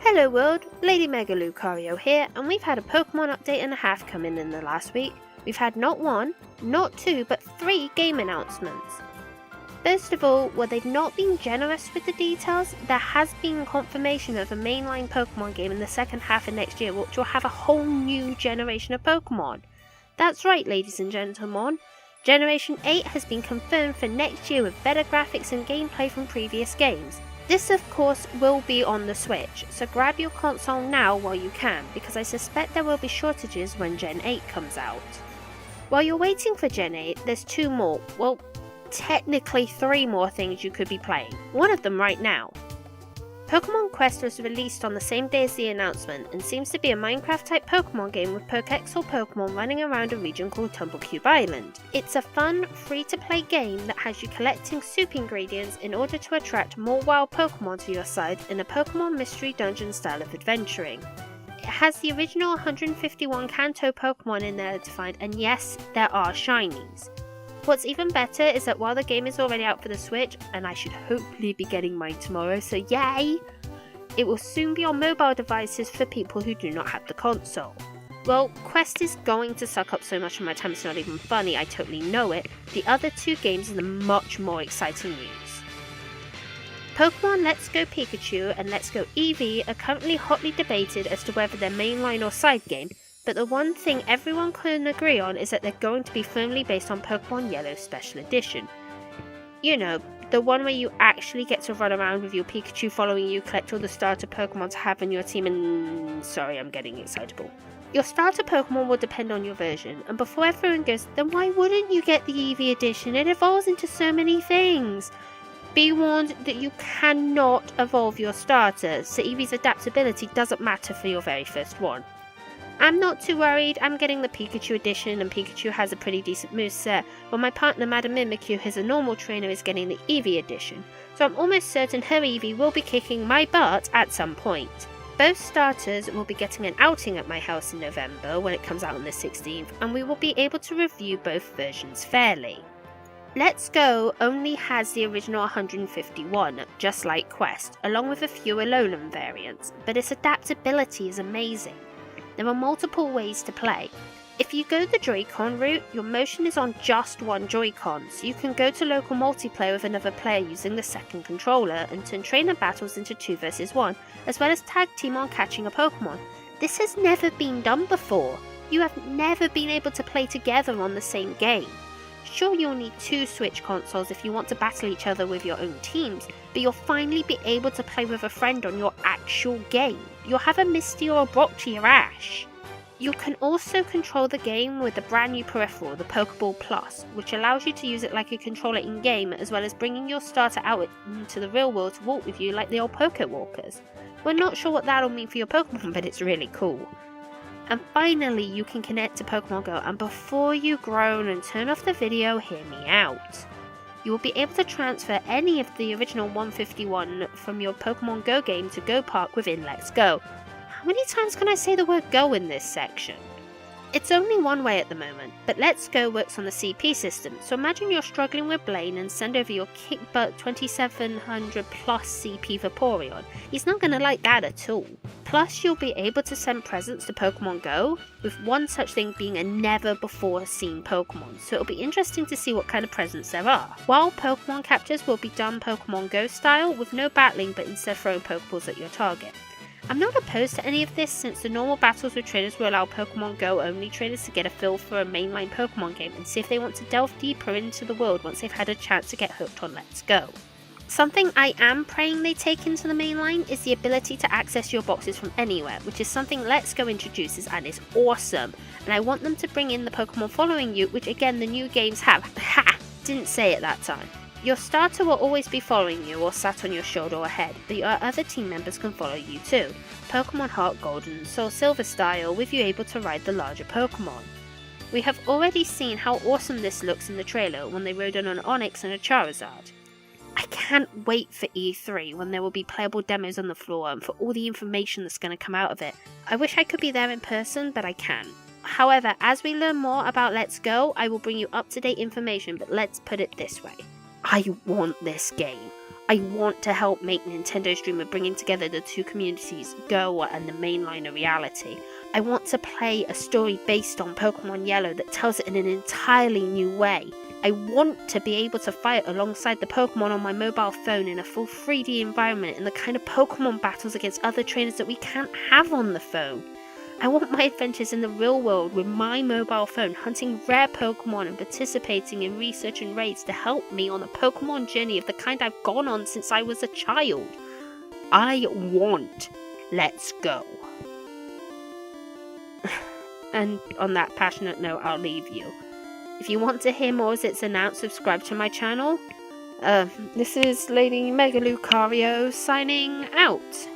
Hello world, Lady Mega Lucario here, and we've had a Pokemon update and a half come in the last week. We've had not one, not two, but 3 game announcements. First of all, while they've not been generous with the details, there has been confirmation of a mainline Pokemon game in the second half of next year which will have a whole new generation of Pokemon. That's right, ladies and gentlemen. Generation 8 has been confirmed for next year with better graphics and gameplay from previous games. This of course will be on the Switch, so grab your console now while you can, because I suspect there will be shortages when Gen 8 comes out. While you're waiting for Gen 8, there's 2 more, well, technically 3 more things you could be playing, one of them right now. Pokemon Quest was released on the same day as the announcement and seems to be a Minecraft type Pokemon game with Pokédex or Pokemon running around a region called Tumblecube Island. It's a fun, free to play game that has you collecting soup ingredients in order to attract more wild Pokemon to your side in a Pokemon mystery dungeon style of adventuring. It has the original 151 Kanto Pokemon in there to find, and yes, there are shinies. What's even better is that while the game is already out for the Switch, and I should hopefully be getting mine tomorrow, so yay! It will soon be on mobile devices for people who do not have the console. Well, Quest is going to suck up so much of my time it's not even funny, I totally know it. The other 2 games are the much more exciting news. Pokemon Let's Go Pikachu and Let's Go Eevee are currently hotly debated as to whether they're mainline or side game, but the one thing everyone can agree on is that they're going to be firmly based on Pokemon Yellow Special Edition. You know, the one where you actually get to run around with your Pikachu following you, collect all the starter Pokemon to have in your team and... sorry, I'm getting excitable. Your starter Pokemon will depend on your version, and before everyone goes, then why wouldn't you get the Eevee edition? It evolves into so many things. Be warned that you cannot evolve your starters, so Eevee's adaptability doesn't matter for your very first one. I'm not too worried, I'm getting the Pikachu edition and Pikachu has a pretty decent moveset, while my partner Madam Mimikyu, who's a normal trainer, is getting the Eevee edition, so I'm almost certain her Eevee will be kicking my butt at some point. Both starters will be getting an outing at my house in November when it comes out on the 16th, and we will be able to review both versions fairly. Let's Go only has the original 151, just like Quest, along with a few Alolan variants, but its adaptability is amazing. There are multiple ways to play. If you go the Joy-Con route, your motion is on just one Joy-Con, so you can go to local multiplayer with another player using the second controller and turn trainer battles into 2 versus 1, as well as tag team on catching a Pokemon. This has never been done before. You have never been able to play together on the same game. Sure, you'll need 2 Switch consoles if you want to battle each other with your own teams, but you'll finally be able to play with a friend on your actual game. You'll have a Misty or a Brock to your Ash. You can also control the game with the brand new peripheral, the Pokeball Plus, which allows you to use it like a controller in-game, as well as bringing your starter out into the real world to walk with you like the old Pokewalkers. We're not sure what that'll mean for your Pokemon, but it's really cool. And finally, you can connect to Pokemon Go, and before you groan and turn off the video, hear me out. You will be able to transfer any of the original 151 from your Pokemon Go game to Go Park within Let's Go. How many times can I say the word go in this section? It's only one way at the moment, but Let's Go works on the CP system, so imagine you're struggling with Blaine and send over your kick-butt 2700 plus CP Vaporeon. He's not going to like that at all. Plus, you'll be able to send presents to Pokemon Go, with one such thing being a never-before-seen Pokemon, so it'll be interesting to see what kind of presents there are. While Pokemon captures will be done Pokemon Go style, with no battling but instead throwing Pokeballs at your target. I'm not opposed to any of this, since the normal battles with trainers will allow Pokemon Go only trainers to get a feel for a mainline Pokemon game and see if they want to delve deeper into the world once they've had a chance to get hooked on Let's Go. Something I am praying they take into the mainline is the ability to access your boxes from anywhere, which is something Let's Go introduces and is awesome, and I want them to bring in the Pokemon following you, which again the new games have. Ha! Didn't say it that time. Your starter will always be following you or sat on your shoulder or head, but your other team members can follow you too. Pokemon Heart Gold and Soul Silver style, with you able to ride the larger Pokemon. We have already seen how awesome this looks in the trailer when they rode on an Onix and a Charizard. I can't wait for E3 when there will be playable demos on the floor and for all the information that's going to come out of it. I wish I could be there in person, but I can't. However, as we learn more about Let's Go, I will bring you up-to-date information, but let's put it this way. I want this game. I want to help make Nintendo's dream of bringing together the two communities, Go and the mainline, a reality. I want to play a story based on Pokemon Yellow that tells it in an entirely new way. I want to be able to fight alongside the Pokemon on my mobile phone in a full 3D environment and the kind of Pokemon battles against other trainers that we can't have on the phone. I want my adventures in the real world with my mobile phone, hunting rare Pokemon and participating in research and raids to help me on a Pokemon journey of the kind I've gone on since I was a child. I want Let's Go. And on that passionate note, I'll leave you. If you want to hear more as it's announced, subscribe to my channel. This is Lady Mega Lucario signing out.